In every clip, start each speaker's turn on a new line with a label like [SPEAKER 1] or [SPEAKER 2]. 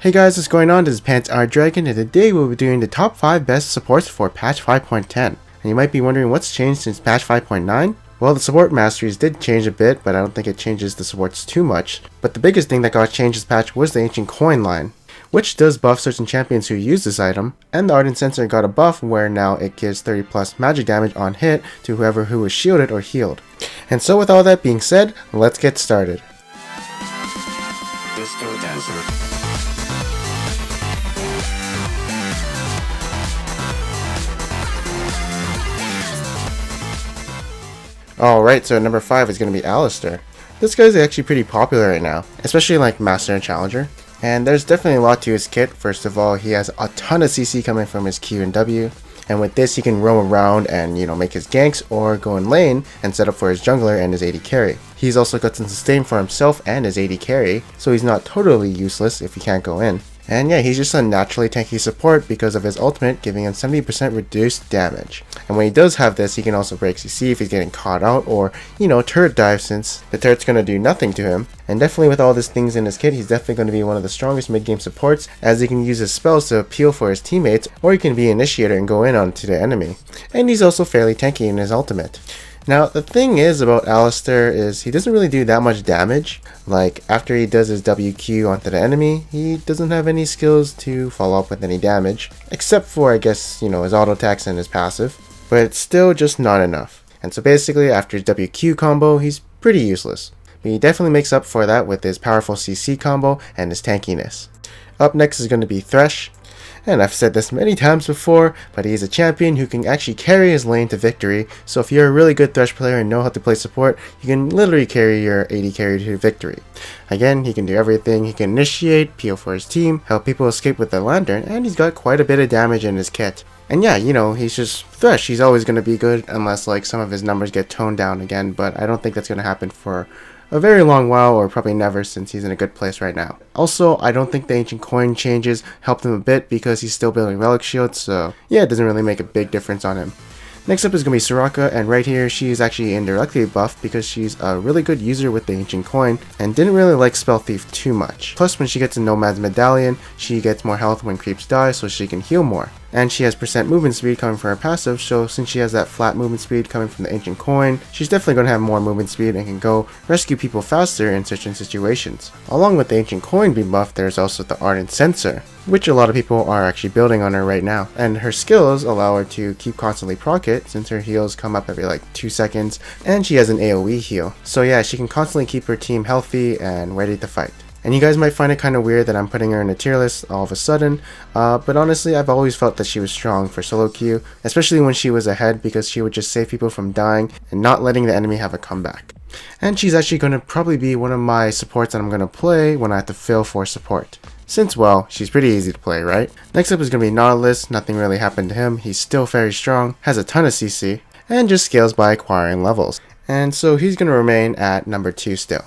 [SPEAKER 1] Hey guys, what's going on? This is Pants Our Dragon, and today we'll be doing the top 5 best supports for patch 5.10. And you might be wondering what's changed since patch 5.9? Well, the support masteries did change a bit, but I don't think it changes the supports too much. But the biggest thing that got changed this patch was the Ancient Coin line, which does buff certain champions who use this item, and the Ardent Censer got a buff where now it gives 30 plus magic damage on hit to whoever who is shielded or healed. And so with all that being said, let's get started.
[SPEAKER 2] Disco Desert.
[SPEAKER 1] Alright, so number 5 is going to be Alistar. This guy's actually pretty popular right now, especially like Master and Challenger. And there's definitely a lot to his kit. First of all, he has a ton of CC coming from his Q and W. And with this, he can roam around and, make his ganks or go in lane and set up for his jungler and his AD carry. He's also got some sustain for himself and his AD carry, so he's not totally useless if he can't go in. And yeah, he's just a naturally tanky support because of his ultimate giving him 70% reduced damage. And when he does have this, he can also break CC if he's getting caught out or, turret dive since the turret's going to do nothing to him. And definitely with all these things in his kit, he's definitely going to be one of the strongest mid-game supports as he can use his spells to appeal for his teammates, or he can be initiator and go in onto the enemy. And he's also fairly tanky in his ultimate. Now, the thing is about Alistar is he doesn't really do that much damage. Like, after he does his WQ onto the enemy, he doesn't have any skills to follow up with any damage. Except for, I guess, his auto attacks and his passive. But it's still just not enough. And so basically, after his WQ combo, he's pretty useless. But he definitely makes up for that with his powerful CC combo and his tankiness. Up next is going to be Thresh. And I've said this many times before, but he's a champion who can actually carry his lane to victory. So if you're a really good Thresh player and know how to play support, you can literally carry your AD carry to victory. Again, he can do everything. He can initiate, peel for his team, help people escape with the lantern, and he's got quite a bit of damage in his kit. And yeah, he's just Thresh. He's always going to be good unless some of his numbers get toned down again, but I don't think that's going to happen for a very long while, or probably never, since he's in a good place right now. Also, I don't think the Ancient Coin changes helped him a bit because he's still building Relic Shield, so yeah, it doesn't really make a big difference on him. Next up is going to be Soraka, and right here she is actually indirectly buffed because she's a really good user with the Ancient Coin and didn't really like Spell Thief too much. Plus, when she gets a Nomad's Medallion, she gets more health when creeps die so she can heal more. And she has percent movement speed coming from her passive, so since she has that flat movement speed coming from the Ancient Coin, she's definitely going to have more movement speed and can go rescue people faster in certain situations. Along with the Ancient Coin being buffed, there's also the Ardent Censer, which a lot of people are actually building on her right now. And her skills allow her to keep constantly proc it since her heals come up every 2 seconds, and she has an AoE heal. So yeah, she can constantly keep her team healthy and ready to fight. And you guys might find it kind of weird that I'm putting her in a tier list all of a sudden, but honestly I've always felt that she was strong for solo queue, especially when she was ahead because she would just save people from dying and not letting the enemy have a comeback. And she's actually going to probably be one of my supports that I'm going to play when I have to fill for support. Since, well, she's pretty easy to play, right? Next up is going to be Nautilus. Nothing really happened to him. He's still very strong, has a ton of CC, and just scales by acquiring levels. And so he's going to remain at number 2 still.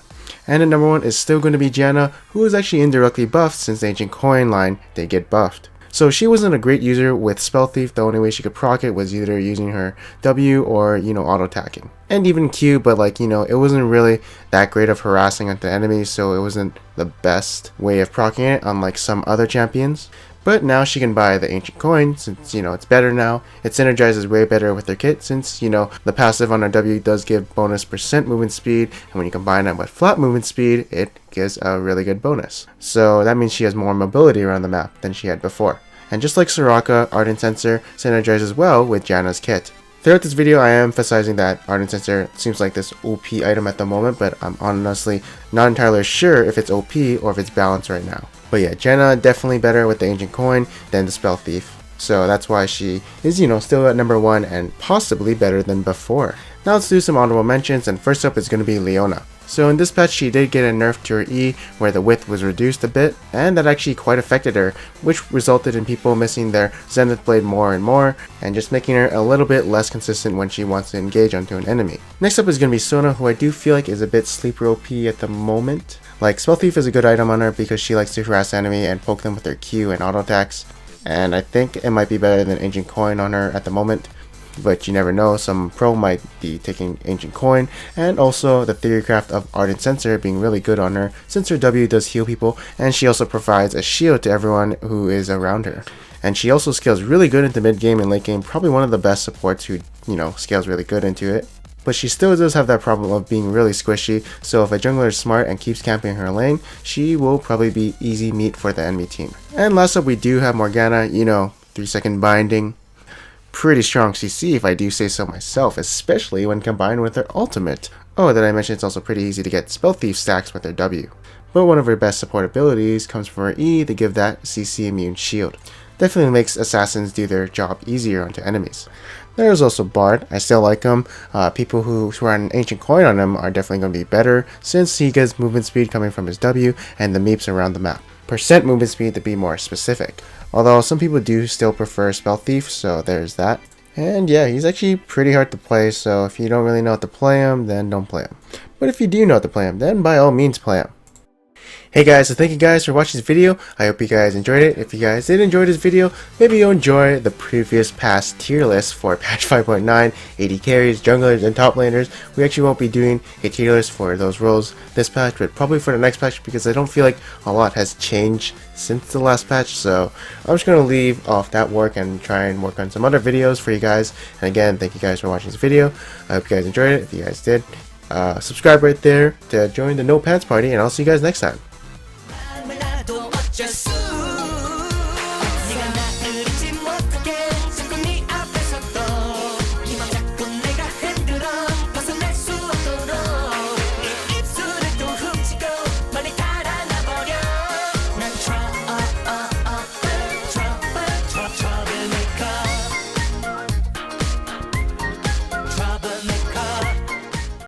[SPEAKER 1] And at number 1 is still going to be Janna, who is actually indirectly buffed since the Ancient Coin line did get buffed. So she wasn't a great user with Spell Thief. The only way she could proc it was either using her W or, auto attacking. And even Q, but it wasn't really that great of harassing at the enemies, so it wasn't the best way of proccing it, unlike some other champions. But now she can buy the Ancient Coin since, it's better now. It synergizes way better with her kit since, the passive on her W does give bonus percent movement speed. And when you combine that with flat movement speed, it gives a really good bonus. So that means she has more mobility around the map than she had before. And just like Soraka, Ardent Censer synergizes well with Janna's kit. Throughout this video, I am emphasizing that Ardent Censer seems like this OP item at the moment, but I'm honestly not entirely sure if it's OP or if it's balanced right now. But yeah, Janna definitely better with the Ancient Coin than the Spell Thief. So that's why she is, still at number 1 and possibly better than before. Now let's do some honorable mentions, and first up is going to be Leona. So in this patch she did get a nerf to her E where the width was reduced a bit, and that actually quite affected her, which resulted in people missing their Zenith Blade more and more, and just making her a little bit less consistent when she wants to engage onto an enemy. Next up is going to be Sona, who I do feel like is a bit sleeper OP at the moment. Like, Spell Thief is a good item on her because she likes to harass the enemy and poke them with her Q and auto attacks, and I think it might be better than Ancient Coin on her at the moment. but you never know, some pro might be taking Ancient Coin, and also the Theorycraft of Ardent Sensor being really good on her since her W does heal people, and she also provides a shield to everyone who is around her. And she also scales really good into mid game and late game, probably one of the best supports who, scales really good into it. But she still does have that problem of being really squishy, so if a jungler is smart and keeps camping her lane, she will probably be easy meat for the enemy team. And last up we do have Morgana, 3-second binding. Pretty strong CC if I do say so myself, especially when combined with her ultimate. Oh, did I mention it's also pretty easy to get Spell Thief stacks with her W. But one of her best support abilities comes from her E to give that CC immune shield. Definitely makes assassins do their job easier onto enemies. There's also Bard. I still like him. People who are an Ancient Coin on him are definitely going to be better since he gets movement speed coming from his W and the meeps around the map. Percent movement speed to be more specific. Although some people do still prefer Spell Thief, so there's that. And yeah, he's actually pretty hard to play, so if you don't really know how to play him, then don't play him. But if you do know how to play him, then by all means play him. Hey guys, so thank you guys for watching this video. I hope you guys enjoyed it. If you guys did enjoy this video, maybe you'll enjoy the previous past tier list for patch 5.9, AD carries, junglers, and top laners. We actually won't be doing a tier list for those roles this patch, but probably for the next patch because I don't feel like a lot has changed since the last patch. So I'm just going to leave off that work and try and work on some other videos for you guys. And again, thank you guys for watching this video. I hope you guys enjoyed it. If you guys did, subscribe right there to join the No Pants party, and I'll see you guys next time.
[SPEAKER 2] just